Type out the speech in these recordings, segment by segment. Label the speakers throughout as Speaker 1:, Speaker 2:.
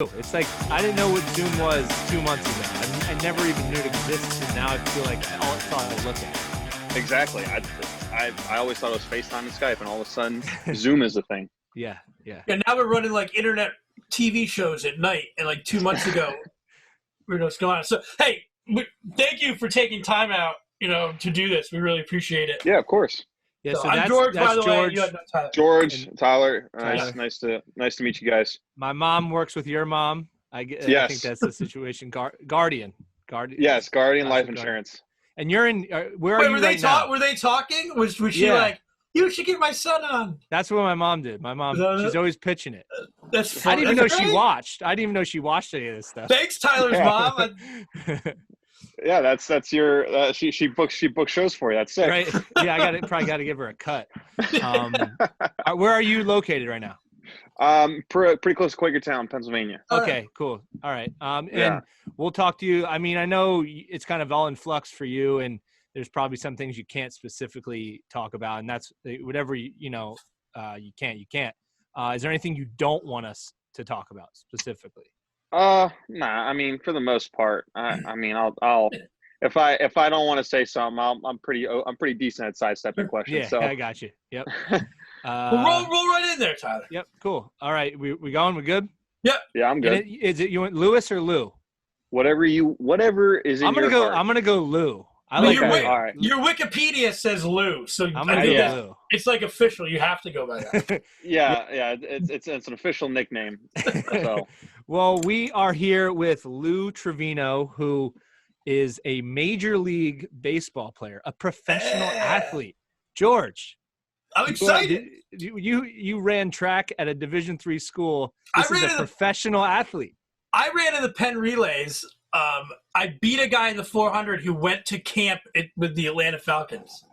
Speaker 1: It's like I didn't know what Zoom was 2 months ago. I never even knew it existed. And now I feel like that's all I look at.
Speaker 2: Exactly. I always thought it was FaceTime and Skype, and all of a sudden, Zoom is a thing.
Speaker 1: Yeah.
Speaker 3: And now we're running like internet TV shows at night, and like 2 months ago, we know what's going on. So, hey, thank you for taking time out, to do this. We really appreciate it.
Speaker 2: Yeah, of course.
Speaker 1: Yeah, so
Speaker 3: I'm George, by the way. You Tyler.
Speaker 2: George, Tyler,
Speaker 1: Tyler.
Speaker 2: Nice to meet you guys.
Speaker 1: My mom works with your mom. I think that's the situation. Guardian.
Speaker 2: Yes, Guardian Life Insurance.
Speaker 1: And you're in. Where are you right now?
Speaker 3: Were they talking? Was she like, you should get my son on?
Speaker 1: That's what my mom did. My mom, she's always pitching it.
Speaker 3: That's funny.
Speaker 1: I didn't even know she watched. I didn't even know she watched any of this stuff.
Speaker 3: Thanks, Tyler's mom.
Speaker 2: Yeah, that's your. She books shows for you. That's sick.
Speaker 1: Right. Yeah, probably got to give her a cut. Where are you located right now?
Speaker 2: Pretty close to Quakertown, Pennsylvania.
Speaker 1: Okay, cool. All right. And we'll talk to you. I mean, I know it's kind of all in flux for you, and there's probably some things you can't specifically talk about, and that's whatever you can't. Is there anything you don't want us to talk about specifically?
Speaker 2: Nah. I mean, for the most part, I'll if I don't want to say something, I'm pretty decent at sidestepping questions.
Speaker 1: Yeah,
Speaker 2: so
Speaker 1: I got you. Yep.
Speaker 3: We'll roll right in there, Tyler.
Speaker 1: Yep. Cool. All right. We going? We good?
Speaker 3: Yep.
Speaker 2: Yeah, I'm good.
Speaker 1: Is it you want Lewis or Lou?
Speaker 2: Whatever is in
Speaker 1: I'm gonna
Speaker 2: your
Speaker 1: go.
Speaker 2: heart.
Speaker 1: I'm gonna go Lou.
Speaker 2: All right.
Speaker 3: Your Wikipedia says Lou, so
Speaker 1: I'm gonna go Lou.
Speaker 3: It's like official. You have to go by that.
Speaker 2: Yeah. It's an official nickname. So.
Speaker 1: Well, we are here with Lou Trivino, who is a Major League Baseball player, a professional athlete. George,
Speaker 3: I'm excited.
Speaker 1: You ran track at a Division III school. This is a professional athlete.
Speaker 3: I ran in the Penn Relays. I beat a guy in the 400 who went to camp with the Atlanta Falcons.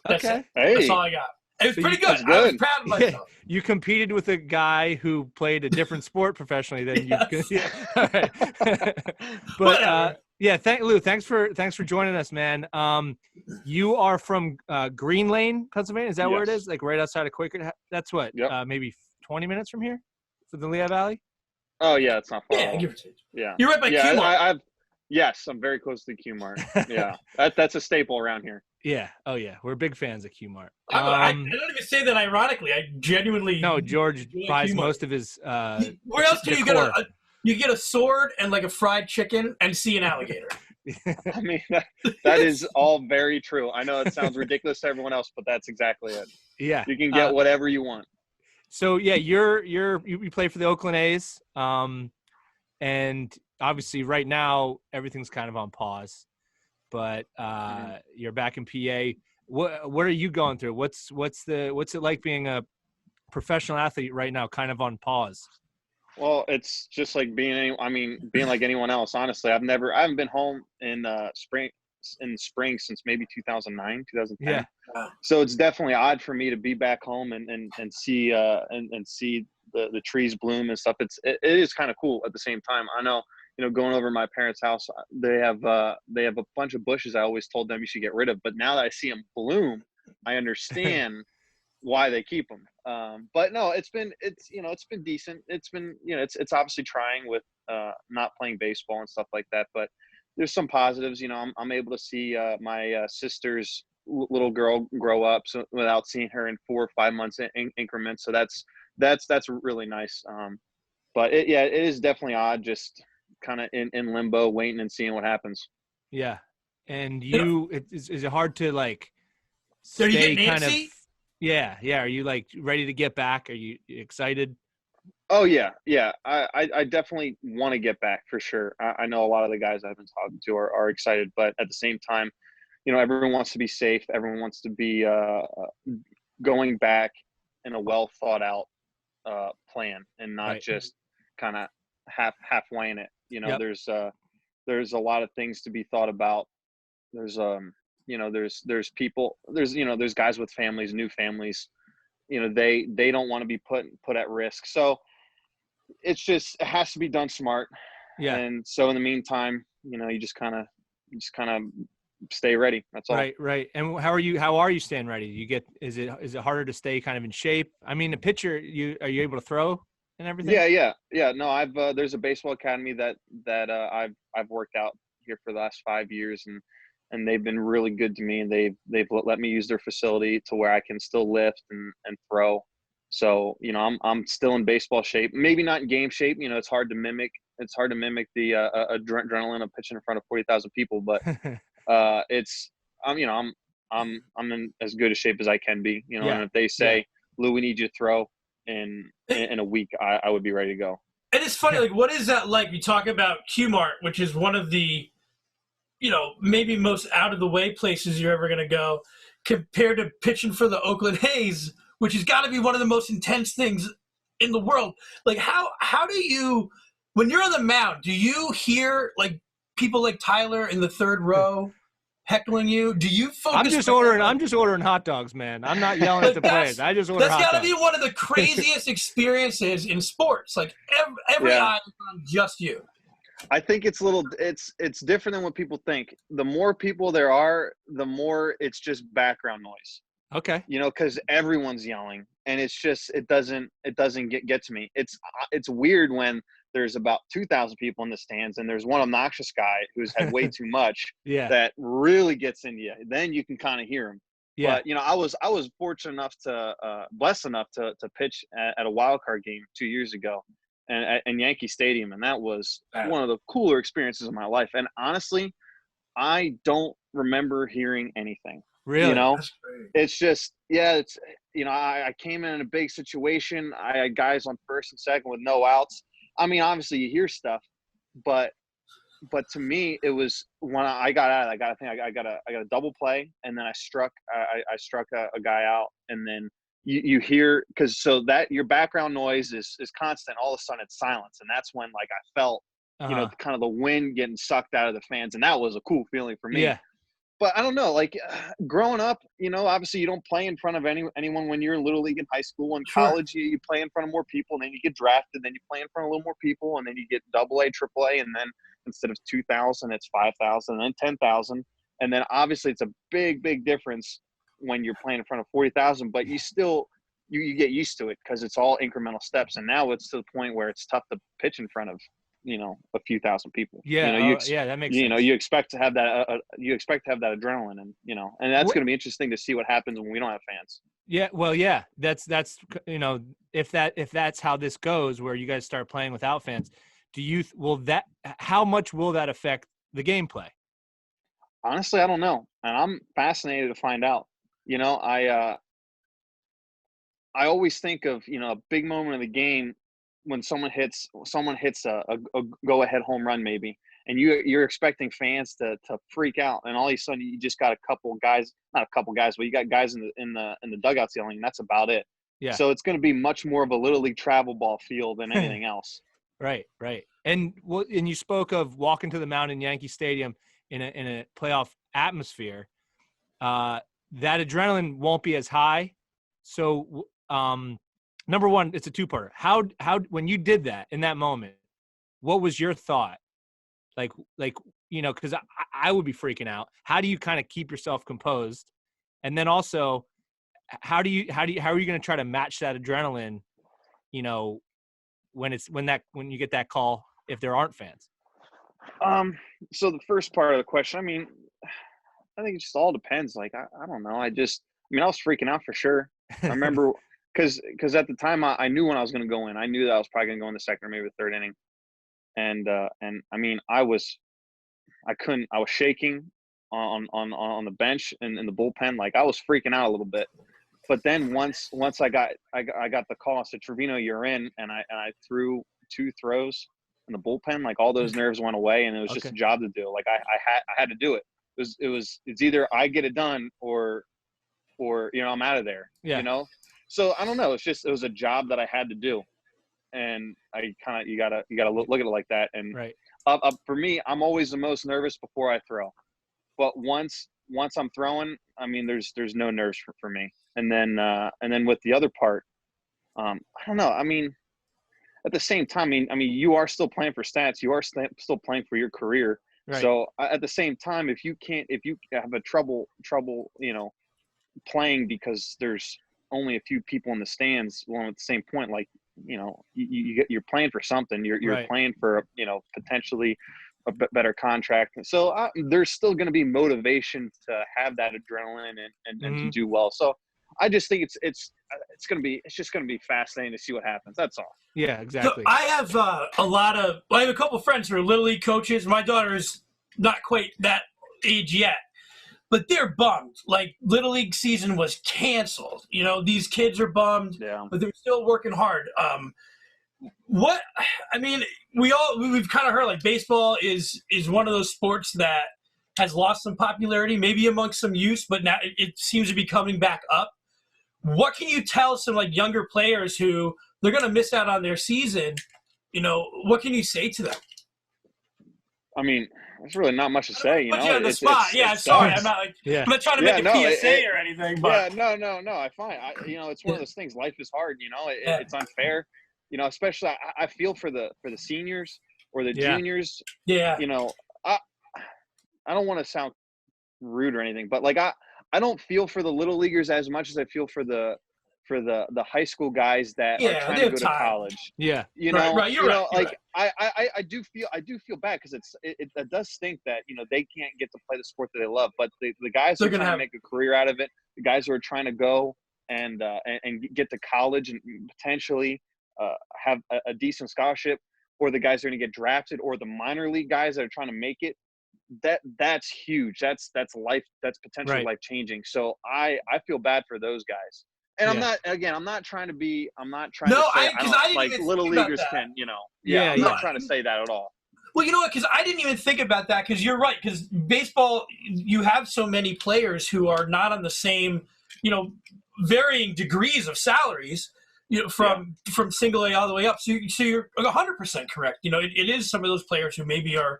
Speaker 3: That's it.
Speaker 2: Hey.
Speaker 3: That's all I got. It was pretty good.
Speaker 2: Good.
Speaker 3: I was proud of myself.
Speaker 1: Yeah, you competed with a guy who played a different sport professionally than you. Yeah. All right. But Lou, thanks for joining us, man. You are from Green Lane, Pennsylvania. Is that where it is? Like right outside of Quaker. That's what?
Speaker 2: Yep.
Speaker 1: Maybe 20 minutes from here, from the Lehigh Valley.
Speaker 2: Oh yeah, it's not far.
Speaker 3: Yeah, give or take.
Speaker 2: Yeah,
Speaker 3: you're right by Q-Mart.
Speaker 2: Yes, I'm very close to the Q-Mart. Yeah, that's a staple around here.
Speaker 1: Yeah. Oh yeah, we're big fans of Q-Mart.
Speaker 3: I don't even say that ironically. I genuinely.
Speaker 1: No, George buys
Speaker 3: Q-Mart.
Speaker 1: Most of his.
Speaker 3: Where else can you get you get a sword and like a fried chicken and see an alligator?
Speaker 2: I mean, that is all very true. I know it sounds ridiculous to everyone else, but that's exactly it.
Speaker 1: Yeah,
Speaker 2: you can get whatever you want.
Speaker 1: So yeah, you play for the Oakland A's, and obviously right now everything's kind of on pause, but you're back in PA. What are you going through? What's it like being a professional athlete right now, kind of on pause?
Speaker 2: Well, it's just like being like anyone else. Honestly, I haven't been home in spring since maybe 2009, 2010.
Speaker 1: Yeah.
Speaker 2: So it's definitely odd for me to be back home and see and see the trees bloom and stuff. It is kind of cool at the same time. I know, going over to my parents' house, they have a bunch of bushes I always told them you should get rid of. But now that I see them bloom, I understand why they keep them. But no, it's been decent. It's been, it's obviously trying with not playing baseball and stuff like that, but there's some positives. I'm able to see my sister's little girl grow up without seeing her in 4 or 5 months increments. So that's really nice. But it is definitely odd, just kind of in limbo, waiting and seeing what happens.
Speaker 1: Yeah. And is it hard to like
Speaker 3: stay
Speaker 1: kind of? Yeah. Are you like ready to get back? Are you excited?
Speaker 2: Oh yeah. I definitely want to get back for sure. I know a lot of the guys I've been talking to are excited, but at the same time, everyone wants to be safe. Everyone wants to be going back in a well thought out plan and not just kind of halfwaying it.
Speaker 1: Yep.
Speaker 2: There's a lot of things to be thought about. There's there's people, there's guys with families, new families, they don't want to be put at risk. So it has to be done smart.
Speaker 1: Yeah.
Speaker 2: And so in the meantime, you just kind of stay ready. That's all.
Speaker 1: Right. And how are you staying ready? Is it harder to stay kind of in shape? I mean, the pitcher, are you able to throw and everything?
Speaker 2: Yeah. No, there's a baseball academy that I've worked out here for the last 5 years, and they've been really good to me, and they've let me use their facility to where I can still lift and throw. So, I'm still in baseball shape, maybe not in game shape. It's hard to mimic. It's hard to mimic the adrenaline of pitching in front of 40,000 people, but I'm in as good a shape as I can be. And if they say, Lou, we need you to throw in a week, I would be ready to go.
Speaker 3: And it's funny, like, what is that like? You talk about Q-Mart, which is one of the, maybe most out of the way places you're ever going to go, compared to pitching for the Oakland A's, which has got to be one of the most intense things in the world. Like, how do you, when you're on the mound, do you hear like people like Tyler in the third row heckling you? Do you focus?
Speaker 1: I'm just ordering hot dogs, man. I'm not yelling at the players. I just order hot dogs.
Speaker 3: That's got to be one of the craziest experiences in sports. Like every eye is on just you.
Speaker 2: I think it's different than what people think. The more people there are, the more it's just background noise.
Speaker 1: Okay.
Speaker 2: Because everyone's yelling, and it's just it doesn't get to me. It's weird when there's about 2,000 people in the stands, and there's one obnoxious guy who's had way too much that really gets into you. Then you can kind of hear him. Yeah. But I was fortunate enough blessed enough to pitch at a wild card game 2 years ago, and in Yankee Stadium, and that was one of the cooler experiences of my life. And honestly, I don't remember hearing anything.
Speaker 1: Really?
Speaker 2: It's just I came in a big situation. I had guys on first and second with no outs. I mean, obviously you hear stuff, but to me, it was when I got out. I got a double play, and then I struck a guy out, and then you hear, that your background noise is constant. All of a sudden, it's silence, and that's when like I felt kind of the wind getting sucked out of the fans, and that was a cool feeling for me. Yeah. But I don't know, like growing up, obviously you don't play in front of anyone when you're in Little League in high school. In college, you play in front of more people, and then you get drafted, then you play in front of a little more people, and then you get AA, AAA, and then instead of 2,000, it's 5,000, and then 10,000. And then obviously it's a big, big difference when you're playing in front of 40,000, but you still you get used to it because it's all incremental steps. And now it's to the point where it's tough to pitch in front of a few thousand people.
Speaker 1: Yeah, that makes sense.
Speaker 2: You expect to have that adrenaline, and and that's going to be interesting to see what happens when we don't have fans.
Speaker 1: Yeah, well, yeah, that's if that's how this goes, where you guys start playing without fans, how much will that affect the gameplay?
Speaker 2: Honestly, I don't know, and I'm fascinated to find out. I always think of a big moment of the game when someone hits a go-ahead home run maybe, and you're expecting fans to freak out, and all of a sudden you just got not a couple guys, but you got guys in the dugouts yelling, and that's about it. Yeah. So it's going to be much more of a Little League travel ball feel than anything else.
Speaker 1: Right. And you spoke of walking to the mound in Yankee Stadium in a playoff atmosphere. That adrenaline won't be as high. So, number one, it's a two-parter. How when you did that in that moment, what was your thought? Like because I would be freaking out. How do you kind of keep yourself composed? And then also, how are you going to try to match that adrenaline? When you get that call, if there aren't fans.
Speaker 2: So the first part of the question, I mean, I think it just all depends. Like I don't know. I was freaking out for sure. I remember. Because at the time I knew when I was going to go in. I knew that I was probably going to go in the second or maybe the third inning, and I mean I was shaking on the bench and in the bullpen, like I was freaking out a little bit. But then once I got the call, I said, Trivino, you're in, and I threw 2 throws in the bullpen, like all those nerves went away, and it was just a job to do. Like I had to do it. It's either I get it done or I'm out of there. Yeah. So I don't know. It was a job that I had to do, and you gotta look at it like that. And
Speaker 1: right.
Speaker 2: For me, I'm always the most nervous before I throw, but once I'm throwing, I mean, there's no nerves for me. And then with the other part, I don't know. I mean, at the same time, I mean, you are still playing for stats. You are still playing for your career. Right. So at the same time, if you have a trouble, playing because there's only a few people in the stands, well, at the same point, like you're playing for something. You're
Speaker 1: Right.
Speaker 2: playing for, potentially a better contract. So there's still going to be motivation to have that adrenaline and to do well. So I just think it's just going to be fascinating to see what happens. That's all.
Speaker 1: Yeah, exactly.
Speaker 3: So I have I have a couple friends who are Little League coaches. My daughter is not quite that age yet, but they're bummed. Like, Little League season was canceled. These kids are bummed, but they're still working hard. We've kind of heard, like, baseball is one of those sports that has lost some popularity, maybe amongst some youth, but now it seems to be coming back up. What can you tell some, like, younger players who they're going to miss out on their season? What can you say to them?
Speaker 2: I mean, there's really not much to say.
Speaker 3: Put you on the spot. Sorry, I'm not I'm not trying to make a PSA or anything. But
Speaker 2: no, I find it's one of those things. Life is hard. It's unfair. Especially I feel for the seniors or the juniors.
Speaker 3: Yeah.
Speaker 2: I don't want to sound rude or anything, but, like, I don't feel for the little leaguers as much as I feel for the high school guys that are trying to go to college.
Speaker 1: Yeah.
Speaker 3: Right. You're right.
Speaker 2: Like, I do feel bad because it does stink that, they can't get to play the sport that they love, but the guys who are trying to make a career out of it, the guys who are trying to go and get to college and potentially have a decent scholarship, or the guys that are going to get drafted, or the minor league guys that are trying to make it, that's huge. That's potentially life changing. So I feel bad for those guys. And I'm not trying to say I don't like little leaguers can, I'm not trying to say that at all.
Speaker 3: Well, you know what? Because I didn't even think about that. Because you're right. Because baseball, you have so many players who are not on the same, varying degrees of salaries. From single A all the way up. So you're 100% correct. It is some of those players who maybe are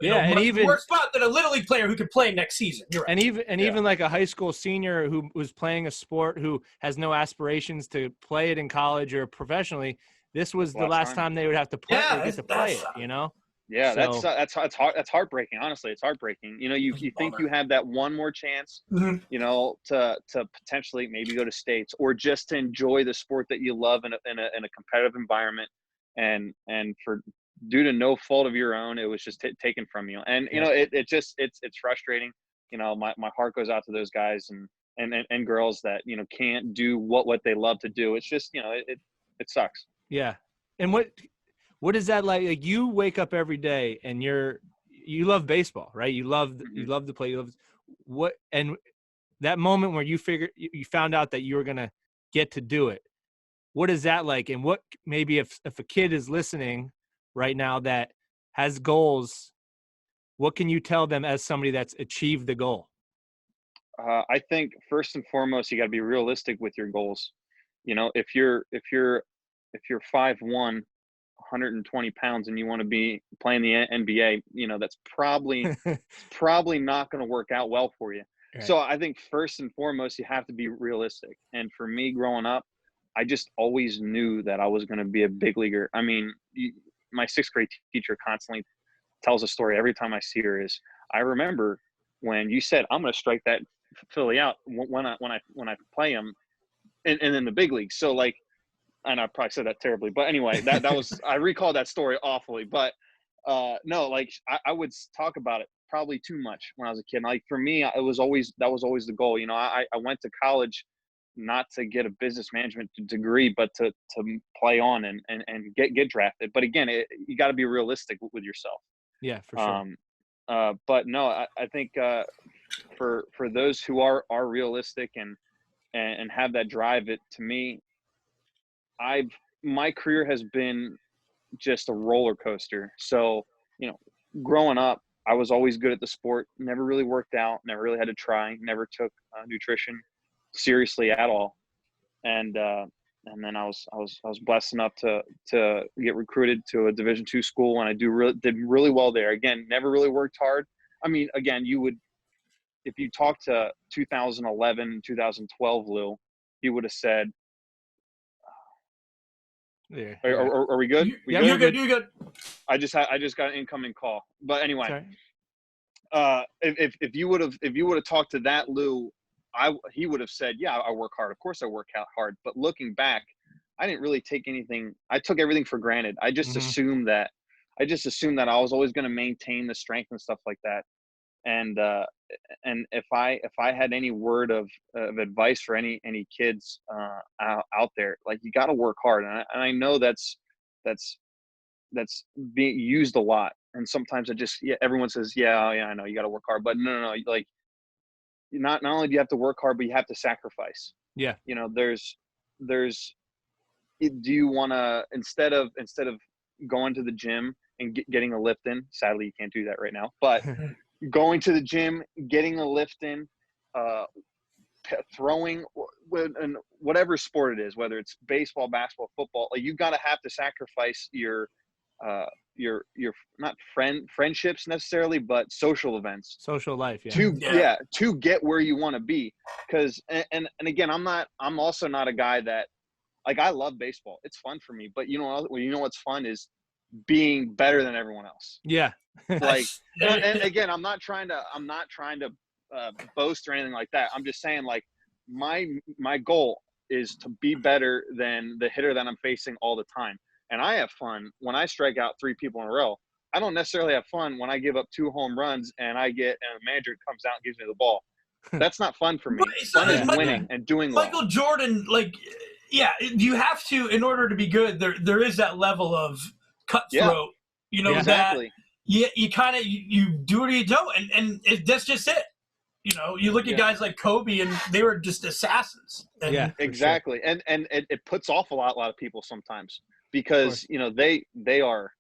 Speaker 1: and even
Speaker 3: worse spot than a little league player who could play next season. You're right.
Speaker 1: Even like a high school senior who was playing a sport who has no aspirations to play it in college or professionally. This was the last time they would have to play. Get to play it.
Speaker 2: Yeah, so, that's hard. That's heartbreaking. Honestly, it's heartbreaking. You think you have that one more chance, to potentially maybe go to states or just to enjoy the sport that you love in a competitive environment, and for due to no fault of your own, it was just taken from you. And it's frustrating. My heart goes out to those guys and girls that can't do what they love to do. It's just it sucks.
Speaker 1: Yeah, and what is that like? Like, you wake up every day and you love baseball, right? You love to play. And that moment where you found out that you were gonna get to do it. What is that like? And what maybe if a kid is listening right now that has goals, what can you tell them as somebody that's achieved the goal?
Speaker 2: I think first and foremost, you got to be realistic with your goals. If you're 5'1", 120 pounds and you want to be playing the NBA, that's probably not going to work out well for you. Right. So I think first and foremost, you have to be realistic. And for me growing up, I just always knew that I was going to be a big leaguer. I mean, my sixth grade teacher constantly tells a story every time I see her. Is I remember when you said, I'm going to strike that Philly out when I play him and in the big leagues. So, like, and I probably said that terribly, but anyway, that was, I recall that story awfully, but no, like I would talk about it probably too much when I was a kid. Like, for me, that was always the goal. I went to college not to get a business management degree, but to play on and get drafted. But again, you got to be realistic with yourself.
Speaker 1: Yeah, for sure.
Speaker 2: But no, I think for those who are realistic and have that drive, to me, my career has been just a roller coaster. So, growing up, I was always good at the sport, never really worked out, never really had to try, never took nutrition seriously at all. And then I was blessed enough to get recruited to a Division II school, and I did really well there. Again, never really worked hard. I mean, again, if you talk to 2011, 2012 Lou, he would have said,
Speaker 1: yeah.
Speaker 2: Are we good?
Speaker 3: You're good. You're good.
Speaker 2: I just got an incoming call. But anyway, if you would have talked to that Lou, he would have said, yeah, I work hard. Of course I work out hard. But looking back, I didn't really take anything. I took everything for granted. I just assumed that I was always going to maintain the strength and stuff like that. And if I had any word of advice for any kids out there, like, you got to work hard. And I know that's being used a lot. And sometimes everyone says, yeah, I know you got to work hard, but no, like, not only do you have to work hard, but you have to sacrifice.
Speaker 1: Yeah.
Speaker 2: You know, there's, do you want to, instead of going to the gym and getting a lift in, sadly you can't do that right now, but going to the gym, getting a lift in, throwing, and whatever sport it is, whether it's baseball, basketball, football, like, you got to have to sacrifice your not friendships necessarily, but social events,
Speaker 1: social life,
Speaker 2: to get where you want to be. Because and again, I'm also not a guy that, like, I love baseball, it's fun for me, but you know what's fun is being better than everyone else.
Speaker 1: Yeah.
Speaker 2: Like, and again, I'm not trying to boast or anything like that. I'm just saying, like, my goal is to be better than the hitter that I'm facing all the time. And I have fun when I strike out 3 people in a row. I don't necessarily have fun when I give up 2 home runs and a manager comes out and gives me the ball. That's not fun for me. Fun is winning and doing well.
Speaker 3: Michael Jordan, like, yeah, you have to, in order to be good, there is that level of cutthroat, you know,
Speaker 2: exactly.
Speaker 3: that you kind of, you do it or you don't, and that's just it. You know, you look at guys like Kobe, and they were just assassins.
Speaker 2: And, exactly. Sure. And it puts off a lot of people sometimes, because, you know, they are,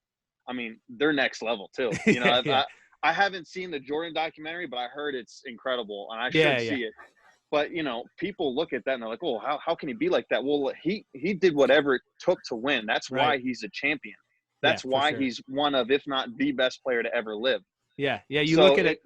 Speaker 2: I mean, they're next level too. You know, I haven't seen the Jordan documentary, but I heard it's incredible, and I should see it. But, you know, people look at that and they're like, oh, how can he be like that? Well, he did whatever it took to win. That's why he's a champion. That's why he's one of, if not the best player to ever live.
Speaker 1: Yeah. Yeah. You look at it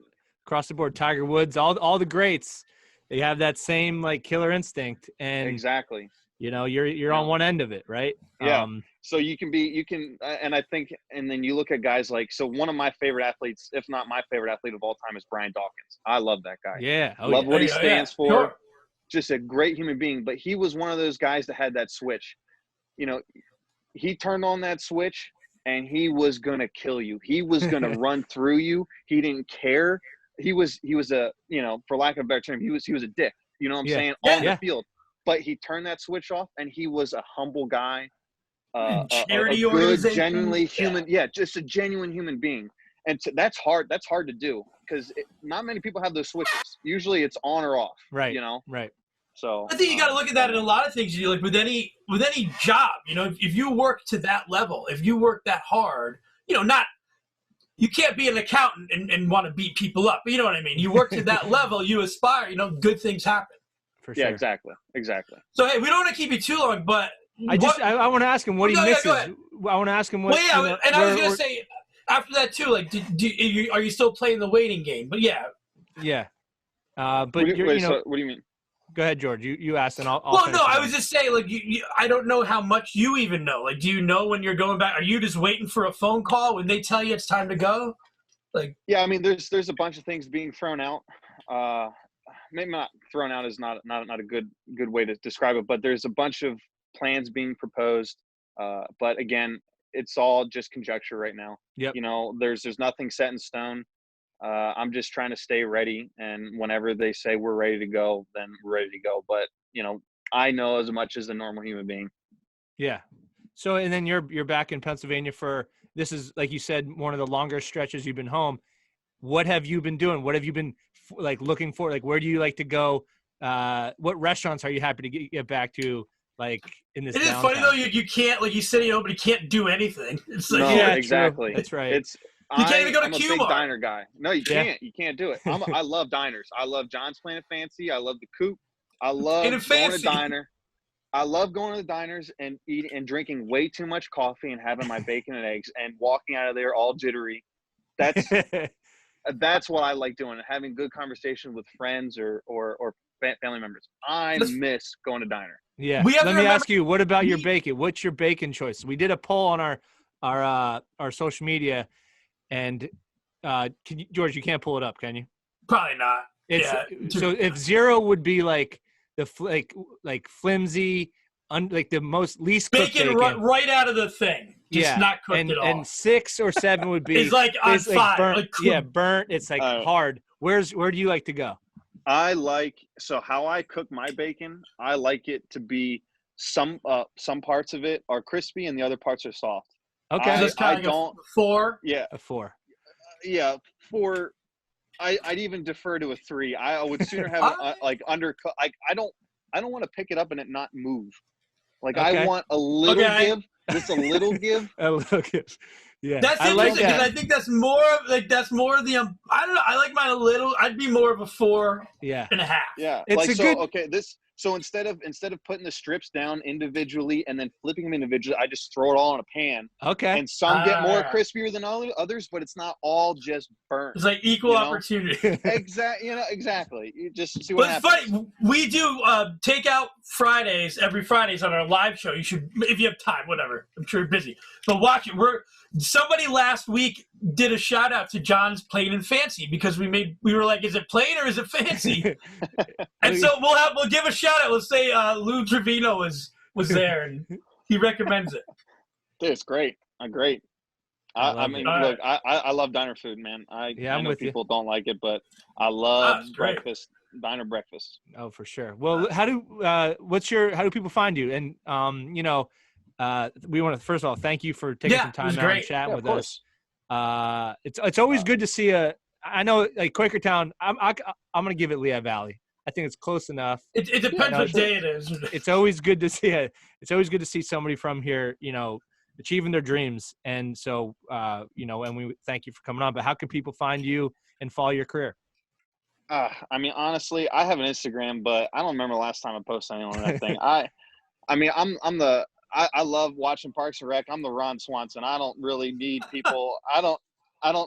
Speaker 1: across the board, Tiger Woods, all the greats, they have that same, like, killer instinct. And
Speaker 2: exactly,
Speaker 1: you know, you're on one end of it, right?
Speaker 2: Yeah. So you can, and I think, and then you look at guys like, so one of my favorite athletes, if not my favorite athlete of all time, is Brian Dawkins. I love that guy.
Speaker 1: Yeah.
Speaker 2: Love what he stands for. Sure. Just a great human being. But he was one of those guys that had that switch. You know, he turned on that switch and he was going to kill you. He was going to run through you. He didn't care. He was a, you know, for lack of a better term, he was a dick. You know what I'm saying? On the field. But he turned that switch off, and he was a humble guy, a good, genuinely human. Yeah, just a genuine human being. And that's hard. That's hard to do, because not many people have those switches. Usually, it's on or off.
Speaker 1: Right.
Speaker 2: You know.
Speaker 1: Right.
Speaker 2: So
Speaker 3: I think you got to look at that in a lot of things. You like with any job. You know, if you work to that level, if you work that hard, you know, you can't be an accountant and want to beat people up. But you know what I mean? You work to that level, you aspire. You know, good things happen.
Speaker 1: For sure.
Speaker 2: Yeah, exactly.
Speaker 3: So, hey, we don't want to keep you too long, but
Speaker 1: I want to ask him what he misses. I want to ask him what.
Speaker 3: Well, yeah, you know, and I was going to say after that too. Like, are you still playing the waiting game? But yeah.
Speaker 2: But what do you mean?
Speaker 1: Go ahead, George. You asked, and I'll.
Speaker 3: Well, no, I was just saying, like, I don't know how much you even know. Like, do you know when you're going back? Are you just waiting for a phone call when they tell you it's time to go? Like,
Speaker 2: yeah, I mean, there's a bunch of things being thrown out. Maybe not thrown out is not a good way to describe it, but there's a bunch of plans being proposed. But again, it's all just conjecture right now.
Speaker 1: Yep.
Speaker 2: You know, there's nothing set in stone. I'm just trying to stay ready, and whenever they say we're ready to go, then we're ready to go. But, you know, I know as much as a normal human being. Yeah.
Speaker 1: So, and then you're back in Pennsylvania for, this is, like you said, one of the longer stretches you've been home. What have you been doing? What have you been like looking for? Like, where do you like to go? What restaurants are you happy to get back to? Like in this.
Speaker 3: It is funny though. You can't, like you said, but you can't do anything. It's like,
Speaker 2: no, exactly.
Speaker 1: True. That's right.
Speaker 3: You can't even go to
Speaker 2: I'm
Speaker 3: Q-Mart.
Speaker 2: a big diner guy. No, you can't. You can't do it. I love diners. I love John's Planet Fancy. I love the Coop. I love going to diner. I love going to the diners and eating and drinking way too much coffee and having my bacon and eggs and walking out of there all jittery. That's what I like doing. Having good conversation with friends or family members. I miss going to diner.
Speaker 1: Yeah. Let me ask you, what about your bacon? What's your bacon choice? We did a poll on our social media, and George, you can't pull it up, can you?
Speaker 3: Probably not.
Speaker 1: So if 0 would be like the like flimsy, like the most least cooked
Speaker 3: bacon right out of the thing. Just not cooked at all.
Speaker 1: And 6 or 7 would be
Speaker 3: it's like on fire.
Speaker 1: Burnt, burnt. It's like hard. Where do you like to go?
Speaker 2: How I cook my bacon, I like it to be some parts of it are crispy and the other parts are soft.
Speaker 1: Okay.
Speaker 3: I don't. 4?
Speaker 2: Yeah.
Speaker 1: A 4.
Speaker 2: Yeah. 4. I'd even defer to a 3. I would sooner have it like undercooked. I don't want to pick it up and it not move. Like I want a little give. Just a little give.
Speaker 1: A little give. Yeah.
Speaker 3: That's interesting because I think that's more of the. I don't know. I like mine a little. I'd be more of a 4 and a half.
Speaker 2: Yeah.
Speaker 1: It's
Speaker 2: So instead of putting the strips down individually and then flipping them individually, I just throw it all in a pan.
Speaker 1: Okay.
Speaker 2: And some get more crispier than others, but it's not all just burnt.
Speaker 3: It's like equal opportunity.
Speaker 2: Exactly. You just see what happens.
Speaker 3: But it's funny. We do takeout Fridays every Fridays on our live show. You should, if you have time, whatever. I'm sure you're busy, but watch it. Somebody last week did a shout out to John's Plain and Fancy because we were like, is it plain or is it fancy? And so we'll give a shout out. Let's say Lou Trivino was there and he recommends it.
Speaker 2: Dude, it's great. Great. I mean, look, I love diner food, man. I know people don't like it, but I love breakfast, diner breakfast.
Speaker 1: Oh, for sure. Well, how do people find you? And we want to first of all thank you for taking some time out and chatting with us. It's always good to see I know like Quakertown. I'm gonna give it Lehigh Valley. I think it's close enough.
Speaker 3: It depends what day it is.
Speaker 1: It's always good to see It's always good to see somebody from here, achieving their dreams. And so, and we thank you for coming on. But how can people find you and follow your career?
Speaker 2: I mean, honestly, I have an Instagram, but I don't remember the last time I posted anything on that thing. I love watching Parks and Rec. I'm the Ron Swanson. I don't really need people. I don't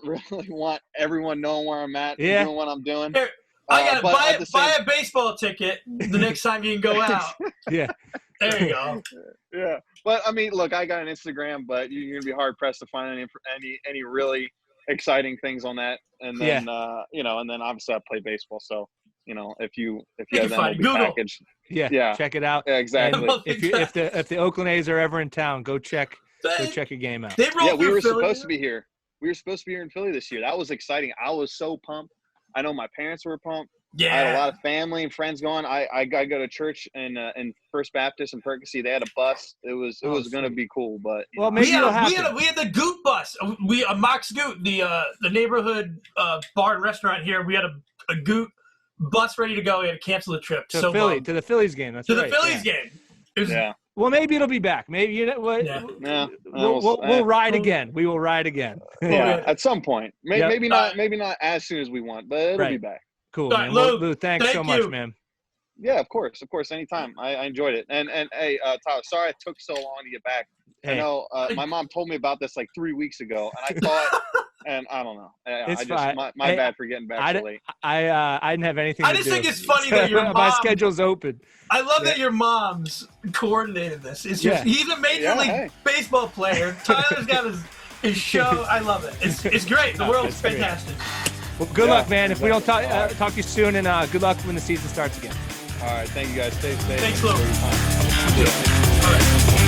Speaker 2: really want everyone knowing where I'm at and doing what I'm doing.
Speaker 3: Here, I gotta buy a baseball ticket the next time you can go out.
Speaker 1: Yeah.
Speaker 3: There you go.
Speaker 2: Yeah. But I mean, look, I got an Instagram, but you're gonna be hard pressed to find any really exciting things on that. And then and then obviously I play baseball, so if you have that MLB package,
Speaker 1: check it out.
Speaker 2: Yeah, exactly.
Speaker 1: And if the Oakland A's are ever in town, go check a game out.
Speaker 2: We were supposed to be here. We were supposed to be here in Philly this year. That was exciting. I was so pumped. I know my parents were pumped.
Speaker 3: Yeah.
Speaker 2: I had a lot of family and friends going. I go to church in First Baptist in Percy. They had a bus. It was going to be cool, but
Speaker 1: maybe
Speaker 3: we had the Goot bus. Mox Goot, the neighborhood bar and restaurant here. We had a Goot bus ready to go. We had to cancel the trip.
Speaker 1: To the Phillies game. That's right.
Speaker 3: To the Phillies game.
Speaker 1: Well, maybe it'll be back. Maybe what?
Speaker 2: Yeah.
Speaker 1: We'll ride again. We will ride again.
Speaker 2: Yeah, at some point. Maybe not as soon as we want, but it'll be back.
Speaker 1: Cool, man. Lou, thanks so much, man.
Speaker 2: Yeah, of course, anytime. I enjoyed it. And hey, Tyler, sorry it took so long to get back. Hey. I know my mom told me about this like 3 weeks ago, and I thought, and I don't know.
Speaker 1: It's fine.
Speaker 2: My bad for getting back so late.
Speaker 1: I didn't have anything to do.
Speaker 3: I just think it's funny that your mom.
Speaker 1: My schedule's open.
Speaker 3: I love that your mom's coordinated this. It's just he's a major league baseball player. Tyler's got his show. I love it. It's great. The world's fantastic.
Speaker 1: Well, good luck, man. If we don't talk to you soon, and good luck when the season starts again.
Speaker 2: All right. Thank you, guys. Stay safe.
Speaker 3: Thanks, Lou.
Speaker 2: All right.